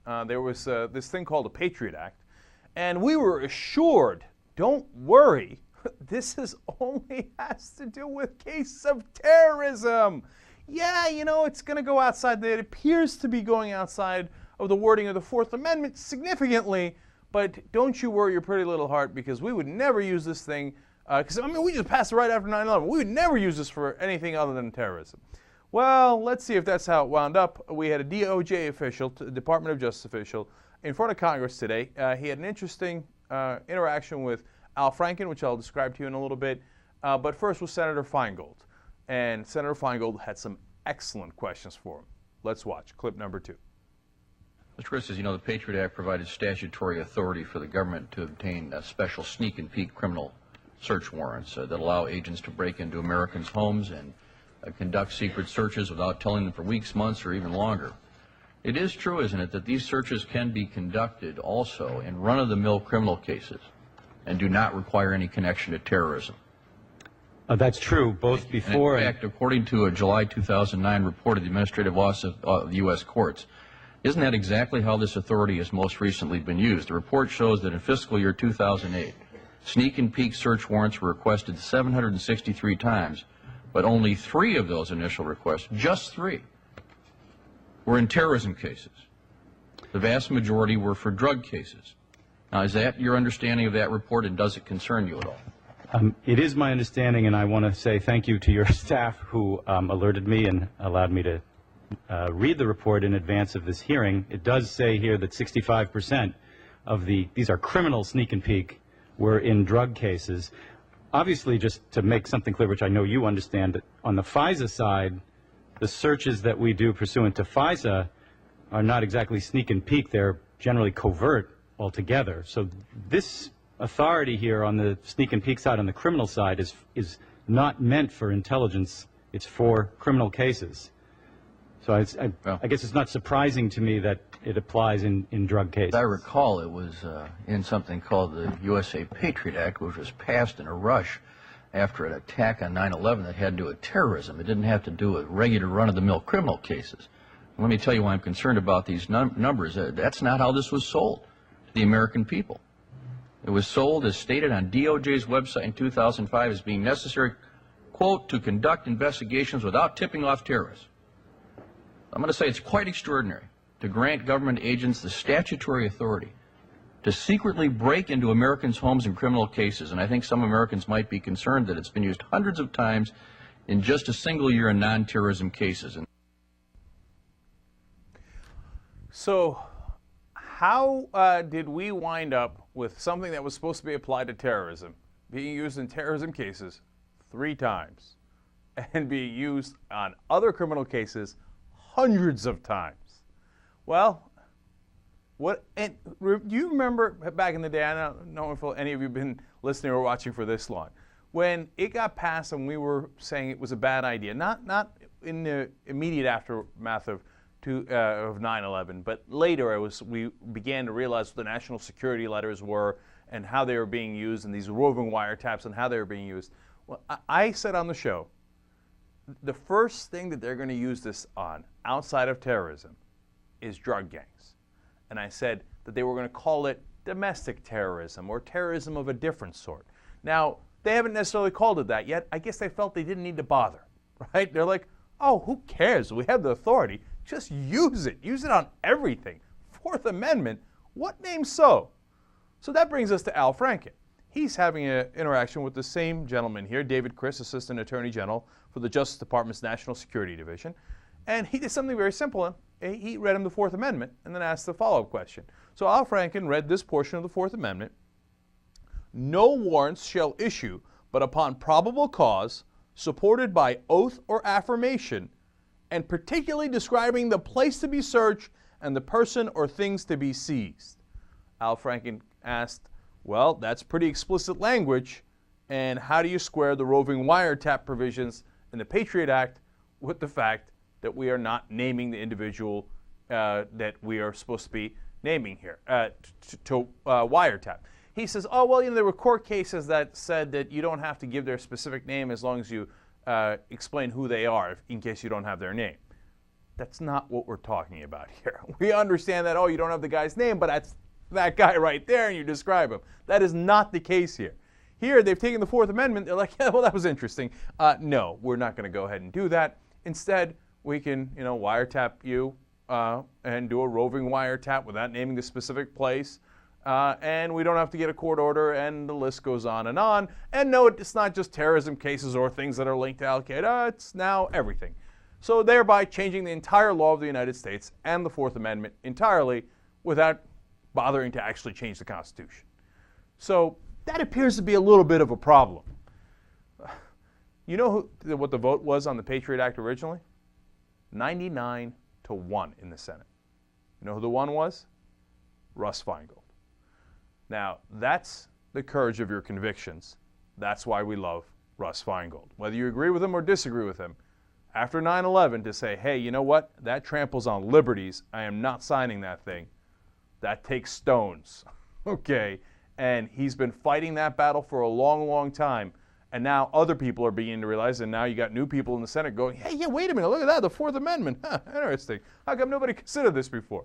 there was this thing called the Patriot Act, and we were assured, don't worry, this only has to do with cases of terrorism. Yeah, you know, it's going to go outside. It appears to be going outside of the wording of the Fourth Amendment significantly, but don't you worry your pretty little heart, because we would never use this thing, because, I mean, we just passed it right after 9/11. We would never use this for anything other than terrorism. Well, let's see if that's how it wound up. We had a DOJ official, Department of Justice official, in front of Congress today. He had an interesting interaction with Al Franken, which I'll describe to you in a little bit, but first was Senator Feingold. And Senator Feingold had some excellent questions for him. Let's watch clip number 2. Mr. Chris, as you know, the Patriot Act provided statutory authority for the government to obtain special sneak and peek criminal search warrants that allow agents to break into Americans' homes and conduct secret searches without telling them for weeks, months, or even longer. It is true, isn't it, that these searches can be conducted also in run-of-the-mill criminal cases and do not require any connection to terrorism? That's true, both before and... In fact, according to a July 2009 report of the Administrative Office of the U.S. Courts, isn't that exactly how this authority has most recently been used? The report shows that in fiscal year 2008, sneak and peek search warrants were requested 763 times, but only 3 of those initial requests, just 3, were in terrorism cases. The vast majority were for drug cases. Now, is that your understanding of that report, and does it concern you at all? It is my understanding, and I want to say thank you to your staff who alerted me and allowed me to read the report in advance of this hearing. It does say here that 65% of these are criminal sneak and peek, were in drug cases. Obviously, just to make something clear, which I know you understand, that on the FISA side, the searches that we do pursuant to FISA are not exactly sneak and peek. They're generally covert altogether. So this authority here on the sneak and peek side, on the criminal side, is not meant for intelligence. It's for criminal cases. So I guess it's not surprising to me that it applies in drug cases. As I recall, it was in something called the USA Patriot Act, which was passed in a rush after an attack on 9/11 that had to do with terrorism. It didn't have to do with regular run-of-the-mill criminal cases. Let me tell you why I'm concerned about these numbers. That's not how this was sold to the American people. It was sold, as stated on DOJ's website in 2005, as being necessary, quote, to conduct investigations without tipping off terrorists. I'm going to say it's quite extraordinary to grant government agents the statutory authority to secretly break into Americans' homes in criminal cases. And I think some Americans might be concerned that it's been used hundreds of times in just a single year in non-terrorism cases. So how did we wind up with something that was supposed to be applied to terrorism being used in terrorism cases 3 times and being used on other criminal cases hundreds of times? Well, do you remember back in the day, I don't know if any of you have been listening or watching for this long, when it got passed and we were saying it was a bad idea, not in the immediate aftermath of 9/11, but later we began to realize what the national security letters were and how they were being used, and these roving wiretaps and how they were being used. Well, I said on the show, the first thing that they're going to use this on, outside of terrorism, is drug gangs. And I said that they were going to call it domestic terrorism or terrorism of a different sort. Now, they haven't necessarily called it that yet. I guess they felt they didn't need to bother, right? They're like, oh, who cares? We have the authority. Just use it. Use it on everything. Fourth Amendment, what name so? So that brings us to Al Franken. He's having an interaction with the same gentleman here, David Criss, Assistant Attorney General for the Justice Department's National Security Division. And he did something very simple. He read him the Fourth Amendment and then asked the follow-up question. So Al Franken read this portion of the Fourth Amendment. No warrants shall issue but upon probable cause, supported by oath or affirmation, and particularly describing the place to be searched and the person or things to be seized. Al Franken asked, well, that's pretty explicit language, and how do you square the roving wiretap provisions in the Patriot Act with the fact that we are not naming the individual that we are supposed to be naming here to wiretap? He says, oh, well, there were court cases that said that you don't have to give their specific name as long as you explain who they are in case you don't have their name. That's not what we're talking about here. We understand that, oh, you don't have the guy's name, but that's that guy right there, and you describe him. That is not the case here. Here, they've taken the Fourth Amendment. They're like, yeah, well, that was interesting. No, we're not going to go ahead and do that. Instead, we can, wiretap you and do a roving wiretap without naming a specific place. And we don't have to get a court order, and the list goes on. And no, it's not just terrorism cases or things that are linked to Al-Qaeda. It's now everything. So thereby changing the entire law of the United States and the Fourth Amendment entirely without bothering to actually change the Constitution. So that appears to be a little bit of a problem. You know what the vote was on the Patriot Act originally? 99-1 in the Senate. You know who the one was? Russ Feingold. Now, that's the courage of your convictions. That's why we love Russ Feingold. Whether you agree with him or disagree with him, after 9/11 to say, hey, you know what? That tramples on liberties. I am not signing that thing. That takes stones. Okay? And he's been fighting that battle for a long, long time. And now other people are beginning to realize, and now you got new people in the Senate going, hey, yeah, wait a minute, look at that, the Fourth Amendment. Huh, interesting. How come nobody considered this before?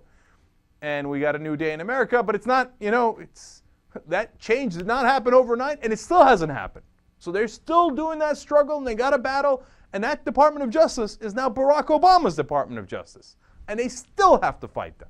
And we got a new day in America, but it's not, that change did not happen overnight, and it still hasn't happened. So they're still doing that struggle, and they got a battle, and that Department of Justice is now Barack Obama's Department of Justice. And they still have to fight them.